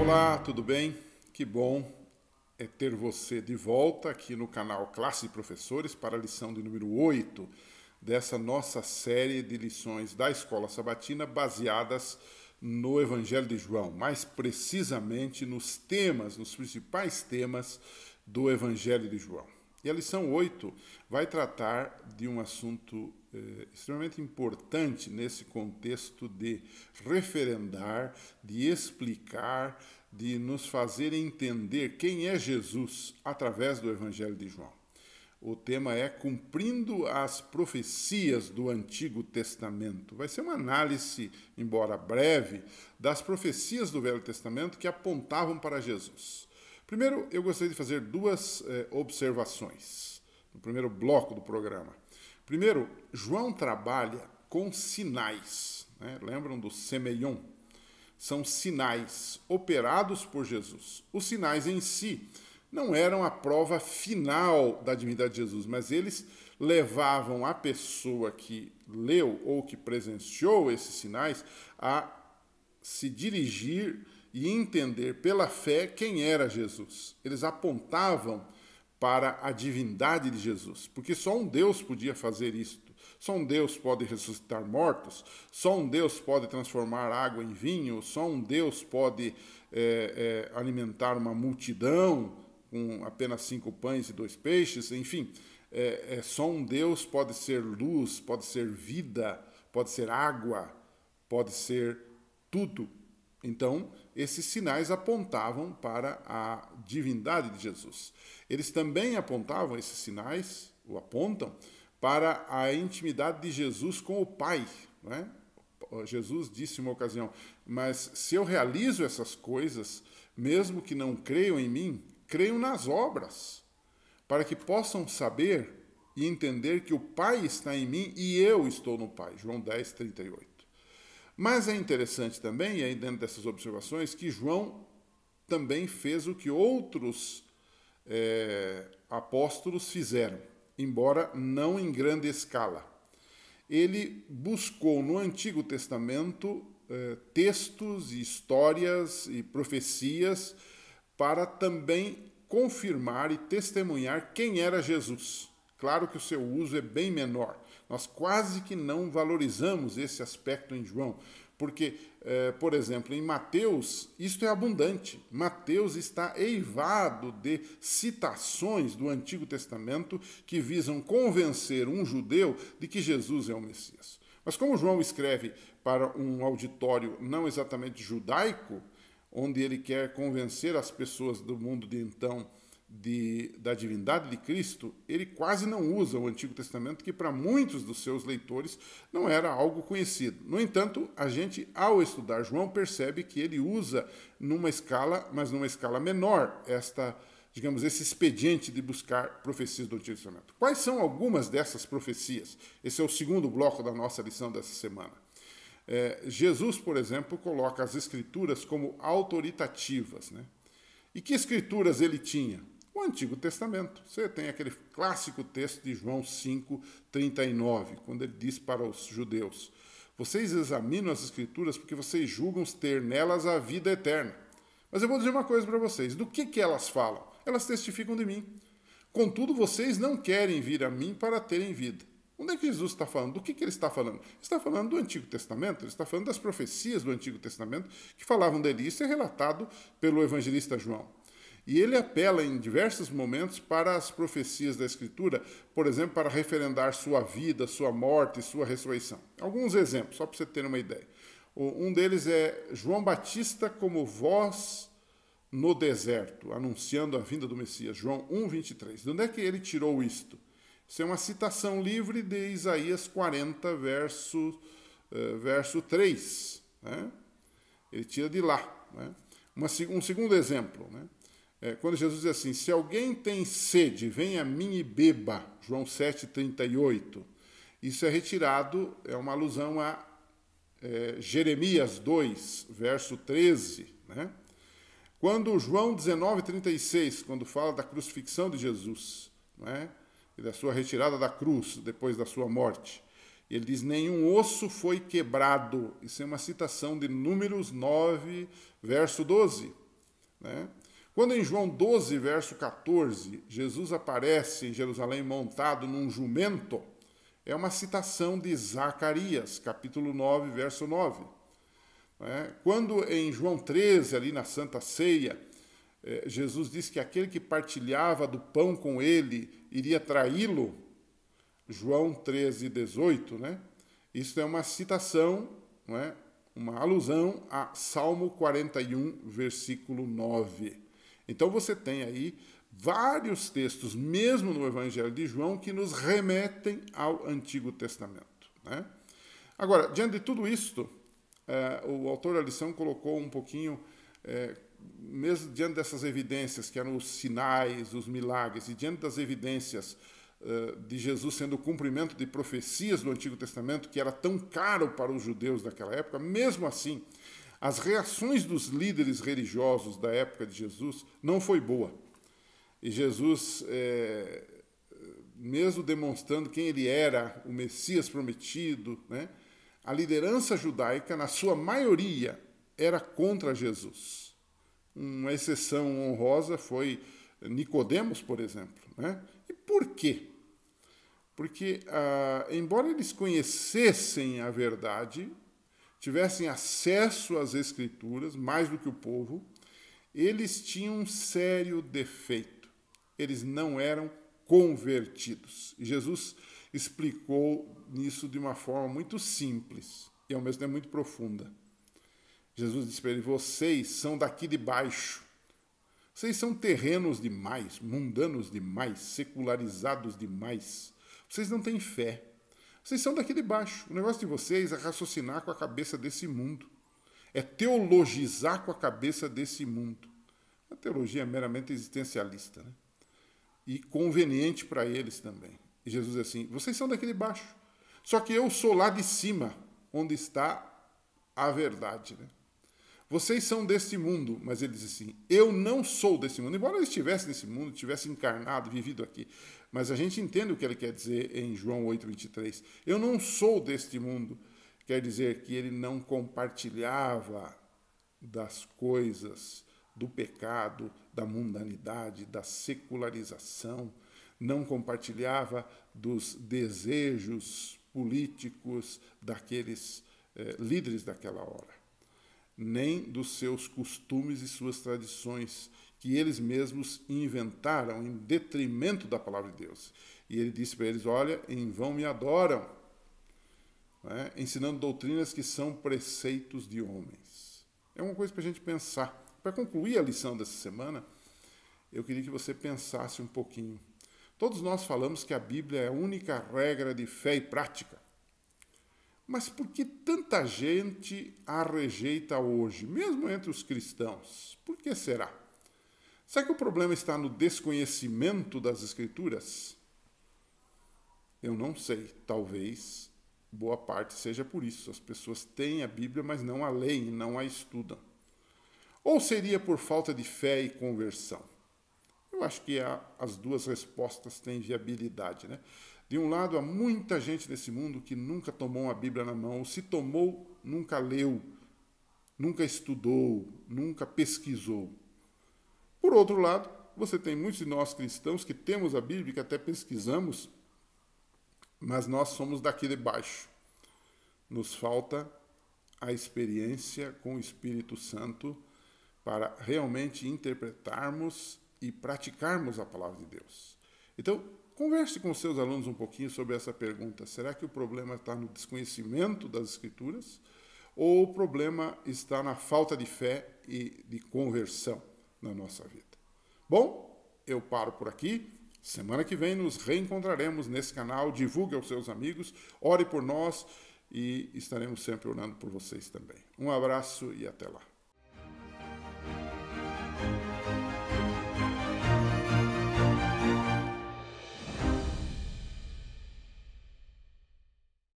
Olá, tudo bem? Que bom ter você de volta aqui no canal Classe de Professores para a lição de número 8 dessa nossa série de lições da Escola Sabatina baseadas no Evangelho de João, mais precisamente nos principais temas do Evangelho de João. E a lição 8 vai tratar de um assunto extremamente importante nesse contexto de referendar, de explicar, de nos fazer entender quem é Jesus através do Evangelho de João. O tema é Cumprindo as Profecias do Antigo Testamento. Vai ser uma análise, embora breve, das profecias do Velho Testamento que apontavam para Jesus. Primeiro, eu gostaria de fazer duas observações no primeiro bloco do programa. Primeiro, João trabalha com sinais, né? Lembram do semeion? São sinais operados por Jesus. Os sinais em si não eram a prova final da divindade de Jesus, mas eles levavam a pessoa que leu ou que presenciou esses sinais a se dirigir e entender pela fé quem era Jesus. Eles apontavam para a divindade de Jesus, porque só um Deus podia fazer isto. Só um Deus pode ressuscitar mortos, só um Deus pode transformar água em vinho, só um Deus pode alimentar uma multidão com apenas 5 pães e 2 peixes, enfim, só um Deus pode ser luz, pode ser vida, pode ser água, pode ser tudo. Então, esses sinais apontavam para a divindade de Jesus. Eles também apontavam, esses sinais, ou apontam, para a intimidade de Jesus com o Pai, né? Jesus disse em uma ocasião, mas se eu realizo essas coisas, mesmo que não creiam em mim, creiam nas obras, para que possam saber e entender que o Pai está em mim e eu estou no Pai. João 10, 38. Mas é interessante também, e aí dentro dessas observações, que João também fez o que outros apóstolos fizeram, embora não em grande escala. Ele buscou no Antigo Testamento textos, histórias e profecias para também confirmar e testemunhar quem era Jesus. Claro que o seu uso é bem menor. Nós quase que não valorizamos esse aspecto em João, porque, por exemplo, em Mateus, isto é abundante. Mateus está eivado de citações do Antigo Testamento que visam convencer um judeu de que Jesus é o Messias. Mas como João escreve para um auditório não exatamente judaico, onde ele quer convencer as pessoas do mundo de então da divindade de Cristo, ele quase não usa o Antigo Testamento, que para muitos dos seus leitores não era algo conhecido. No entanto, a gente, ao estudar João, percebe que ele usa numa escala, mas numa escala menor, esse expediente de buscar profecias do Antigo Testamento. Quais são algumas dessas profecias? Esse é o segundo bloco da nossa lição dessa semana. Jesus, por exemplo, coloca as escrituras como autoritativas, né? E que escrituras ele tinha? O Antigo Testamento. Você tem aquele clássico texto de João 5, 39, quando ele diz para os judeus: vocês examinam as escrituras porque vocês julgam ter nelas a vida eterna. Mas eu vou dizer uma coisa para vocês: do que elas falam? Elas testificam de mim. Contudo, vocês não querem vir a mim para terem vida. Onde é que Jesus está falando? Do que ele está falando? Ele está falando do Antigo Testamento, ele está falando das profecias do Antigo Testamento que falavam dele. Isso é relatado pelo evangelista João. E ele apela em diversos momentos para as profecias da Escritura, por exemplo, para referendar sua vida, sua morte e sua ressurreição. Alguns exemplos, só para você ter uma ideia. Um deles é João Batista como voz no deserto, anunciando a vinda do Messias, João 1, 23. De onde é que ele tirou isto? Isso é uma citação livre de Isaías 40, verso 3. Né? Ele tira de lá. Né? Um segundo exemplo, né? Quando Jesus diz assim: se alguém tem sede, venha a mim e beba, João 7, 38. Isso é retirado, é uma alusão a Jeremias 2, verso 13. Né? Quando João 19, 36, quando fala da crucifixão de Jesus, né? E da sua retirada da cruz, depois da sua morte, ele diz: nenhum osso foi quebrado. Isso é uma citação de Números 9, verso 12. né? Quando em João 12, verso 14, Jesus aparece em Jerusalém montado num jumento, é uma citação de Zacarias, capítulo 9, verso 9. Quando em João 13, ali na Santa Ceia, Jesus diz que aquele que partilhava do pão com ele iria traí-lo, João 13, 18, né? Isso é uma citação, não é? Uma alusão a Salmo 41, versículo 9. Então você tem aí vários textos, mesmo no Evangelho de João, que nos remetem ao Antigo Testamento, né? Agora, diante de tudo isto, o autor da lição colocou um pouquinho, mesmo diante dessas evidências, que eram os sinais, os milagres, e diante das evidências de Jesus sendo o cumprimento de profecias do Antigo Testamento, que era tão caro para os judeus daquela época, mesmo assim, as reações dos líderes religiosos da época de Jesus não foi boa. E Jesus, mesmo demonstrando quem ele era, o Messias prometido, né, a liderança judaica, na sua maioria, era contra Jesus. Uma exceção honrosa foi Nicodemos, por exemplo, né? E por quê? Porque, embora eles conhecessem a verdade, tivessem acesso às Escrituras, mais do que o povo, eles tinham um sério defeito. Eles não eram convertidos. E Jesus explicou isso de uma forma muito simples e, ao mesmo tempo, muito profunda. Jesus disse para ele: vocês são daqui de baixo. Vocês são terrenos demais, mundanos demais, secularizados demais. Vocês não têm fé. Vocês são daqui de baixo. O negócio de vocês é raciocinar com a cabeça desse mundo. É teologizar com a cabeça desse mundo. A teologia é meramente existencialista, né? E conveniente para eles também. E Jesus diz assim: vocês são daqui de baixo. Só que eu sou lá de cima, onde está a verdade, né? Vocês são deste mundo, mas ele diz assim: eu não sou desse mundo. Embora eu estivesse nesse mundo, tivesse encarnado, vivido aqui. Mas a gente entende o que ele quer dizer em João 8:23. Eu não sou deste mundo. Quer dizer que ele não compartilhava das coisas, do pecado, da mundanidade, da secularização. Não compartilhava dos desejos políticos daqueles líderes daquela hora, nem dos seus costumes e suas tradições, que eles mesmos inventaram em detrimento da palavra de Deus. E ele disse para eles: olha, em vão me adoram, né? Ensinando doutrinas que são preceitos de homens. É uma coisa para a gente pensar. Para concluir a lição dessa semana, eu queria que você pensasse um pouquinho. Todos nós falamos que a Bíblia é a única regra de fé e prática. Mas por que tanta gente a rejeita hoje, mesmo entre os cristãos? Por que será? Será que o problema está no desconhecimento das Escrituras? Eu não sei. Talvez boa parte seja por isso. As pessoas têm a Bíblia, mas não a leem, não a estudam. Ou seria por falta de fé e conversão? Eu acho que as duas respostas têm viabilidade, né? De um lado, há muita gente nesse mundo que nunca tomou uma Bíblia na mão, ou se tomou, nunca leu, nunca estudou, nunca pesquisou. Por outro lado, você tem muitos de nós cristãos que temos a Bíblia, que até pesquisamos, mas nós somos daqui de baixo. Nos falta a experiência com o Espírito Santo para realmente interpretarmos e praticarmos a palavra de Deus. Então, converse com seus alunos um pouquinho sobre essa pergunta. Será que o problema está no desconhecimento das Escrituras? Ou o problema está na falta de fé e de conversão na nossa vida? Bom, eu paro por aqui. Semana que vem nos reencontraremos nesse canal. Divulgue aos seus amigos, ore por nós e estaremos sempre orando por vocês também. Um abraço e até lá.